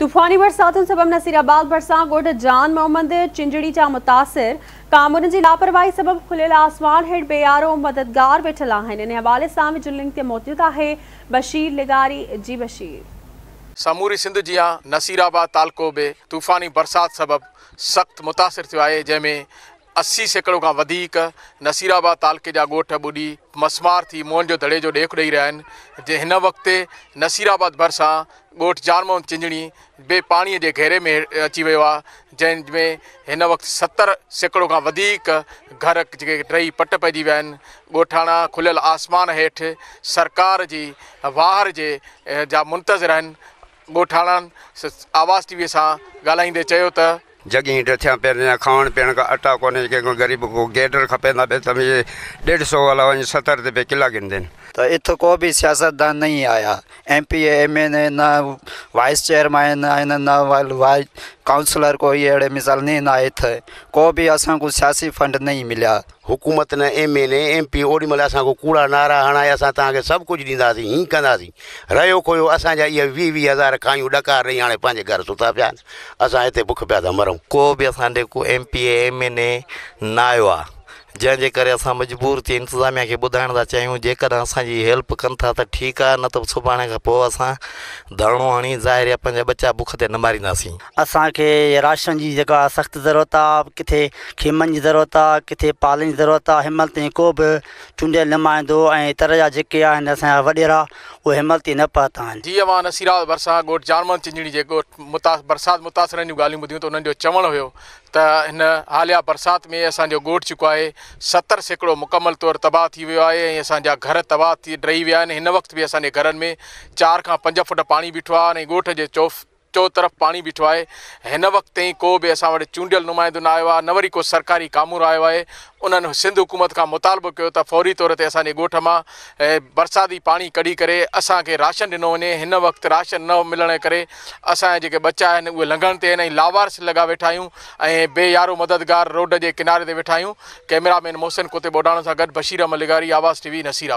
तूफ़ानी बरसातुनि सबब नसीराबाद भरिसां ॻोठ जान मोहम्मद चिंजड़ी जा मुतासिर कामून जी लापरवाही सबब खुलियल आसमान हेठ बेयारो मददगार वेठल आहिनि। इन हवाले सां विजुअल लिंक ते मौजूद आहे बशीर लिगारी। जी बशीर। समूरी सिंध जिया नसीराबाद तालको बि तूफ़ानी बरसात सबब सख्त मुतासिर थियो आहे, जंहिंमें 80 सैकड़ों का वधीक नसीराबाद तालके जा ॻोठ ॿुॾी मसमार थी मुअन जो धड़े जो ॾेख ॾेई रहिया आहिनि। जे हिन वक़्तु नसीराबाद भरिसां ॻोठ जान मोहम्मद चिंजड़ी बे पाणीअ जे घेरे में अची वियो आहे, जंहिंमें हिन वक़्तु 70 सैकड़ों का वधीक घर जेके टई पट पइजी विया आहिनि। ॻोठाणा खुलियल आसमान हेठि सरकार जी वाहर जे जा मुंतज़िर आहिनि। ॻोठाणनि आवाज़ टीवीअ सां ॻाल्हाईंदे चयो त जगह डथिया पे खाण पीअण का अटा को गरीब को गेडर खपे ना पे तब 150 वाला 70 रुपये किला गिनते हैं। तो इतो को भी सियासतदान नहीं आया, MP MN ना वाइस चेयरमैन आए ना वाइस काउंसलर कोई अड़े मिसाल नहीं ना आए थे, को भी असा को सियासी फंड नहीं मिला। हुकूमत ने MN MP ओडी महिल असां को कूड़ा नारा हणाए असां तव्हांखे सभु कुझु ॾींदासीं, हीअं कंदासीं। रहियो खोयो असांजा इहे 20-20 हज़ार खायूं ॾकार रही हाणे पंहिंजे घर सुता पिया आहिनि, असां हिते बुख पिया था मरूं। को बि असांजे को MP MN न आयो आहे, जंहिंजे करे असां मजबूर थी इंतज़ामिया खे ॿुधाइण था चाहियूं जेकॾहिं असांजी हेल्प कनि था त ठीकु आहे, न त सुभाणे खां पोइ असां धरणो हणी ज़ाहिर आहे पंहिंजा बच्चा बुख ते न मारींदासीं। असांखे राशन जी जेका सख़्तु ज़रूरत आहे, किथे खीमनि जी ज़रूरत आहे, किथे पालनि जी ज़रूरत आहे। हिनमहिल ताईं को बि चूंडियल नुमाइंदो ऐं तरह जा जेके आहिनि असांजा वॾेरा उहे हिनमहिल ताईं न पहुता आहिनि। जीअं मां नसीराबाद भरिसां ॻोठ जान मोहम्मद चिंजड़ी जे ॻोठ बरसाति मुतासिरनि जूं ॻाल्हियूं ॿुधियूं त उन्हनि जो चवणु हुयो त हिन हालिया बरसाति में असांजो ॻोठ चुको आहे 70 सैकड़ो मुकमल तौरु तबाह थी वियो आहे ऐं असांजा घर तबाह थी रही विया आहिनि। हिन वक़्तु बि असांजे घरनि में 4 खां 5 फुट पाणी बीठो आहे ऐं ॻोठ जे चो तरफ़ पाणी बीठो आहे। हिन वक़्तु ताईं को बि असां वटि चूंडियल नुमाइंदो न आयो आहे, न वरी को सरकारी कामूर आयो आहे। उन्हनि सिंध हुकूमत खां मुतालबो कयो त फौरी तौर ते असांजे ॻोठ मां बरसाती पाणी कढी करे असांखे राशन ॾिनो वञे। हिन वक़्तु राशन न मिलण जे करे असांजा जेके बच्चा आहिनि उहे लंघण ते आहिनि ऐं लावारस लॻा वेठा आहियूं ऐं बेयारो मददगार रोड जे किनारे ते वेठा आहियूं। कैमरामैन मोहसिन कोते बोडाणो सां गॾु बशीर अहमद लिगारी, आवाज़ TV, नसीराबाद।